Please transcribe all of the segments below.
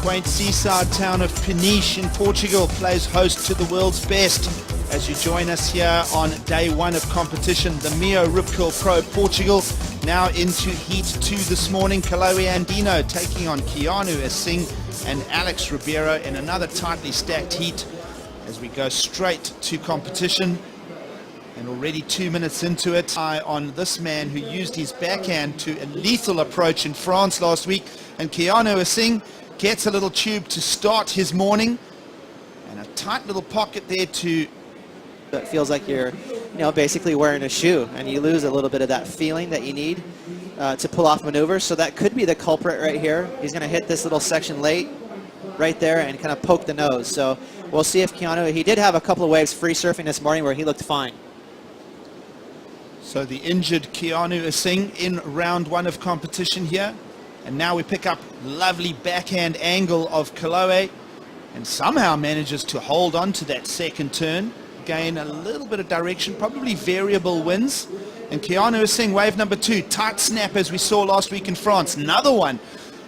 quaint seaside town of Peniche in Portugal plays host to the world's best. As you join us here on day one of competition, the Mio Rip Curl Pro Portugal now into Heat 2 this morning. Chloe Andino taking on Keanu Asing and Alex Ribeiro in another tightly stacked heat as we go straight to competition. And already 2 minutes into it, eye on this man who used his backhand to a lethal approach in France last week. And Keanu Asing gets a little tube to start his morning. And a tight little pocket there to... It feels like you're, basically wearing a shoe, and you lose a little bit of that feeling that you need to pull off maneuvers. So that could be the culprit right here. He's going to hit this little section late right there and kind of poke the nose. So we'll see if Keanu, he did have a couple of waves free surfing this morning where he looked fine. So the injured Keanu Asing in round one of competition here. And now we pick up lovely backhand angle of Chloe and somehow manages to hold on to that second turn. Gain a little bit of direction, probably variable winds. And Keanu Asing, wave number two, tight snap as we saw last week in France. Another one.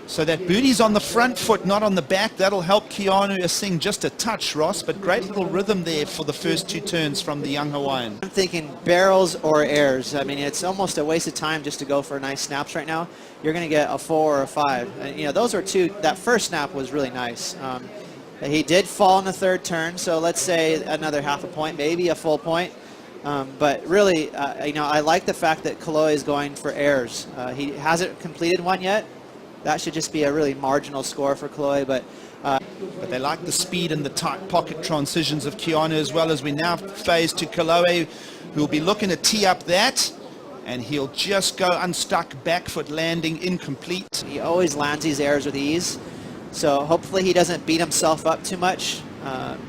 So that booty's on the front foot, not on the back. That'll help Keanu Asing just a touch, Ross, but great little rhythm there for the first two turns from the young Hawaiian. I'm thinking barrels or airs. I mean, it's almost a waste of time just to go for nice snaps right now. You're going to get a 4 or a 5. And, those are two. That first snap was really nice. He did fall in the third turn, so let's say another half a point, maybe a full point. But really, I like the fact that Chloe is going for airs. He hasn't completed one yet. That should just be a really marginal score for Chloe, but they like the speed and the tight pocket transitions of Keanu, as well as we now phase to Chloe, who will be looking to tee up that, and he'll just go unstuck, back foot landing incomplete. He always lands these airs with ease, so hopefully he doesn't beat himself up too much.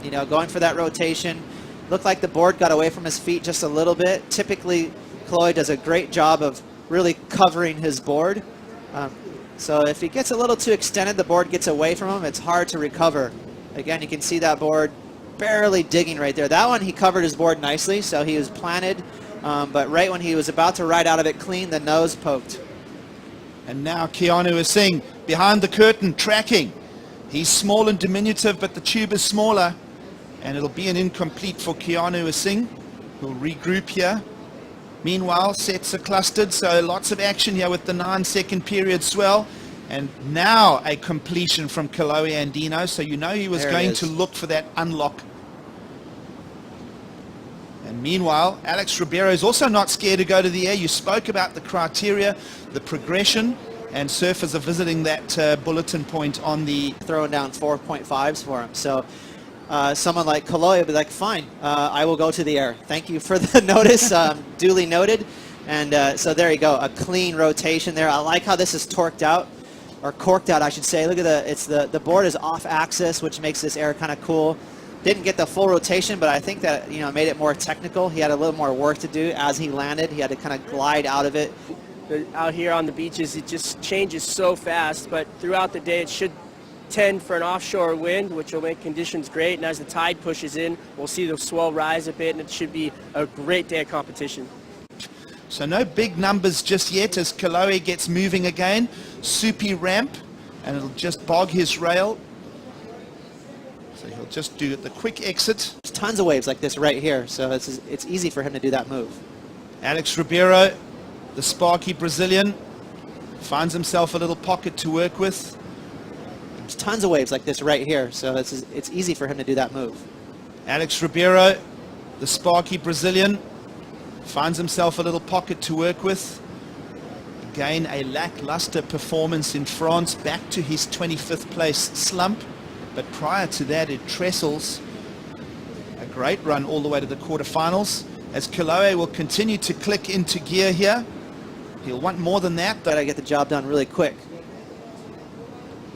Going for that rotation. Looked like the board got away from his feet just a little bit. Typically, Chloe does a great job of really covering his board. So if he gets a little too extended, the board gets away from him, it's hard to recover. Again, you can see that board barely digging right there. That one, he covered his board nicely, so he was planted, but right when he was about to ride out of it clean, the nose poked. And now Keanu Asing behind the curtain, tracking. He's small and diminutive, but the tube is smaller, and it'll be an incomplete for Keanu Asing, who'll regroup here. Meanwhile, sets are clustered, so lots of action here with the 9-second period swell. And now a completion from Chloe Andino, so he was going to look for that unlock. And meanwhile, Alex Ribeiro is also not scared to go to the air. You spoke about the criteria, the progression, and surfers are visiting that bulletin point on the... Throwing down 4.5s for him, so... someone like Chloe would be like, fine, I will go to the air. Thank you for the notice, duly noted. And so there you go, a clean rotation there. I like how this is torqued out, or corked out, I should say. Look at the board is off axis, which makes this air kind of cool. Didn't get the full rotation, but I think that, made it more technical. He had a little more work to do as he landed. He had to kind of glide out of it. Out here on the beaches, it just changes so fast, but throughout the day, it should tend for an offshore wind, which will make conditions great, and as the tide pushes in, we'll see the swell rise a bit, and it should be a great day of competition. So no big numbers just yet as Chloe gets moving again. Soupy ramp, and it'll just bog his rail. So he'll just do the quick exit. There's tons of waves like this right here, so it's easy for him to do that move. Alex Ribeiro, the sparky Brazilian, finds himself a little pocket to work with. There's tons of waves like this right here, so it's easy for him to do that move. Alex Ribeiro, the sparky Brazilian, finds himself a little pocket to work with. Again, a lackluster performance in France, back to his 25th place slump. But prior to that, it trestles. A great run all the way to the quarterfinals, as Chloe will continue to click into gear here. He'll want more than that. Gotta get the job done really quick.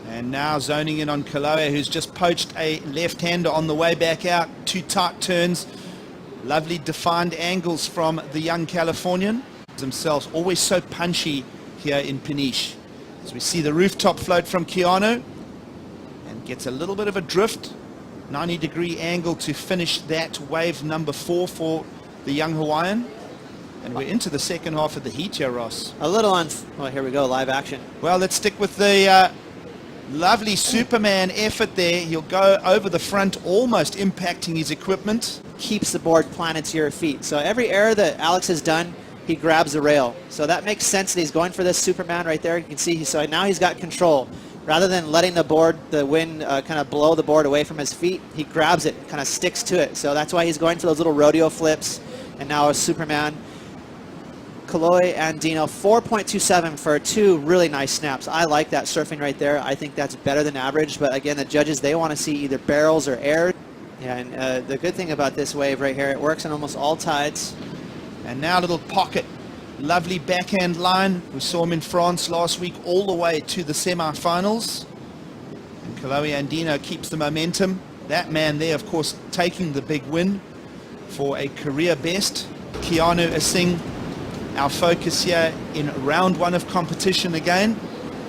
And now zoning in on Chloe, who's just poached a left-hander on the way back out. Two tight turns. Lovely defined angles from the young Californian. Themselves always so punchy here in Peniche. As we see the rooftop float from Keanu. And gets a little bit of a drift. 90-degree angle to finish that wave number 4 for the young Hawaiian. And we're into the second half of the heat here, Ross. A little well, here we go, live action. Well, let's stick with the Lovely Superman effort there. He'll go over the front, almost impacting his equipment. Keeps the board planted to your feet. So every error that Alex has done, he grabs the rail. So that makes sense that he's going for this Superman right there. You can see, so now he's got control. Rather than letting the wind kind of blow the board away from his feet, he grabs it, kind of sticks to it. So that's why he's going for those little rodeo flips, and now a Superman. Kaloe and Dino, 4.27 for 2 really nice snaps. I like that surfing right there. I think that's better than average, but again, the judges, they want to see either barrels or air. Yeah, and the good thing about this wave right here, it works on almost all tides. And now a little pocket. Lovely backhand line. We saw him in France last week all the way to the semi-finals. And Kaloe Andino keeps the momentum. That man there, of course, taking the big win for a career best. Keanu Asing, our focus here in round 1 of competition again.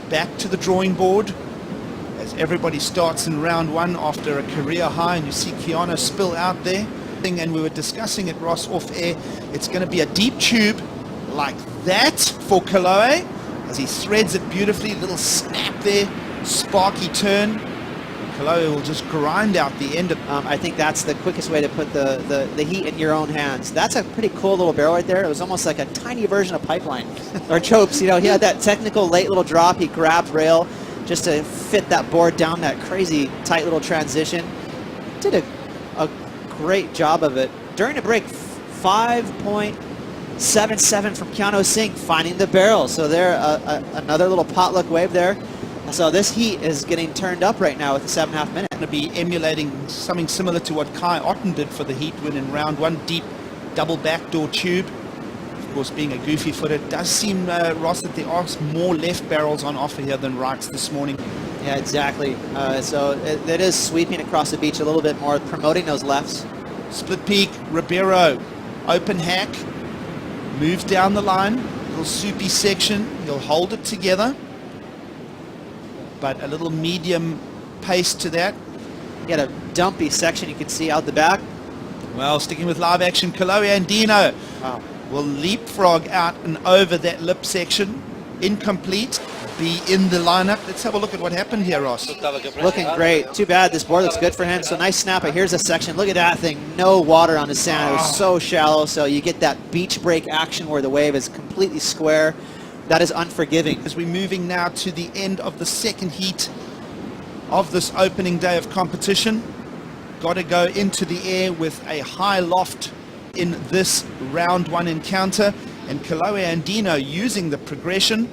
Back to the drawing board as everybody starts in round 1 after a career high, and you see Keanu spill out there. And we were discussing it, Ross, off air. It's going to be a deep tube like that for Kaloe as he threads it beautifully. Little snap there, sparky turn. Kaloe will just grind out the end of I think that's the quickest way to put the heat in your own hands. That's a pretty cool little barrel right there. It was almost like a tiny version of Pipeline or Chopes. You know, he had that technical late little drop. He grabbed rail just to fit that board down that crazy tight little transition. Did a great job of it. During the break, 5.77 from Keanu Singh, finding the barrel. So there, another little potluck wave there. So this heat is getting turned up right now with the 7.5 minute. Going to be emulating something similar to what Kai Otten did for the heat win in round 1. Deep double backdoor tube. Of course, being a goofy footer, it does seem, Ross, that there are more left barrels on offer here than rights this morning. Yeah, exactly. So it is sweeping across the beach a little bit more, promoting those lefts. Split peak, Ribeiro, open hack, moves down the line, little soupy section, he'll hold it together, but a little medium pace to that. You got a dumpy section you can see out the back. Well, sticking with live action, Kaloe Andino will leapfrog out and over that lip section, incomplete. Be in the lineup. Let's have a look at what happened here, Ross. Looking great. Too bad this board looks good for him. So nice snapper. Here's a section. Look at that thing. No water on the sand. It was so shallow. So you get that beach break action where the wave is completely square. That is unforgiving. As we're moving now to the end of the second heat of this opening day of competition, got to go into the air with a high loft in this round 1 encounter. And Kaloe Andino using the progression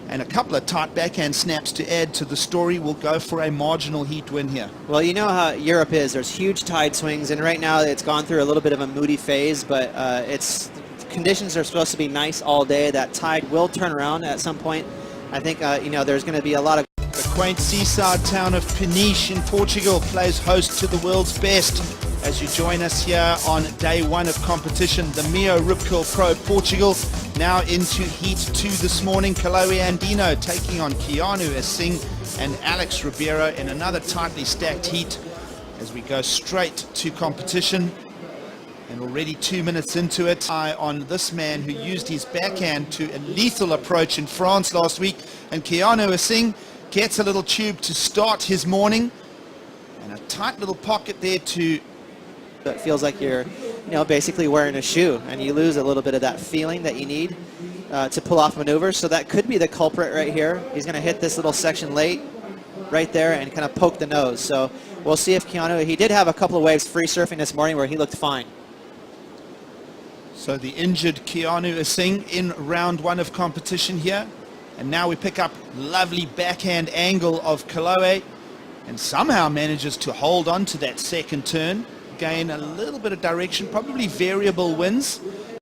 and a couple of tight backhand snaps to add to the story will go for a marginal heat win here. Well, you know how Europe is. There's huge tide swings, and right now it's gone through a little bit of a moody phase, but conditions are supposed to be nice all day. That tide will turn around at some point. I think, there's going to be a lot of... The quaint seaside town of Peniche in Portugal plays host to the world's best. As you join us here on day 1 of competition, the Mio Rip Curl Pro Portugal now into heat 2 this morning. Kaloe Andino taking on Keanu Asing and Alex Ribeiro in another tightly stacked heat as we go straight to competition. And already 2 minutes into it, eye on this man who used his backhand to a lethal approach in France last week. And Keanu Asing gets a little tube to start his morning. And a tight little pocket there to... It feels like you're, basically wearing a shoe, and you lose a little bit of that feeling that you need to pull off maneuvers. So that could be the culprit right here. He's going to hit this little section late right there and kind of poke the nose. So we'll see if Keanu, he did have a couple of waves free surfing this morning where he looked fine. So the injured Keanu Asing in round 1 of competition here. And now we pick up lovely backhand angle of Kaloe and somehow manages to hold on to that second turn. Gain a little bit of direction, probably variable winds,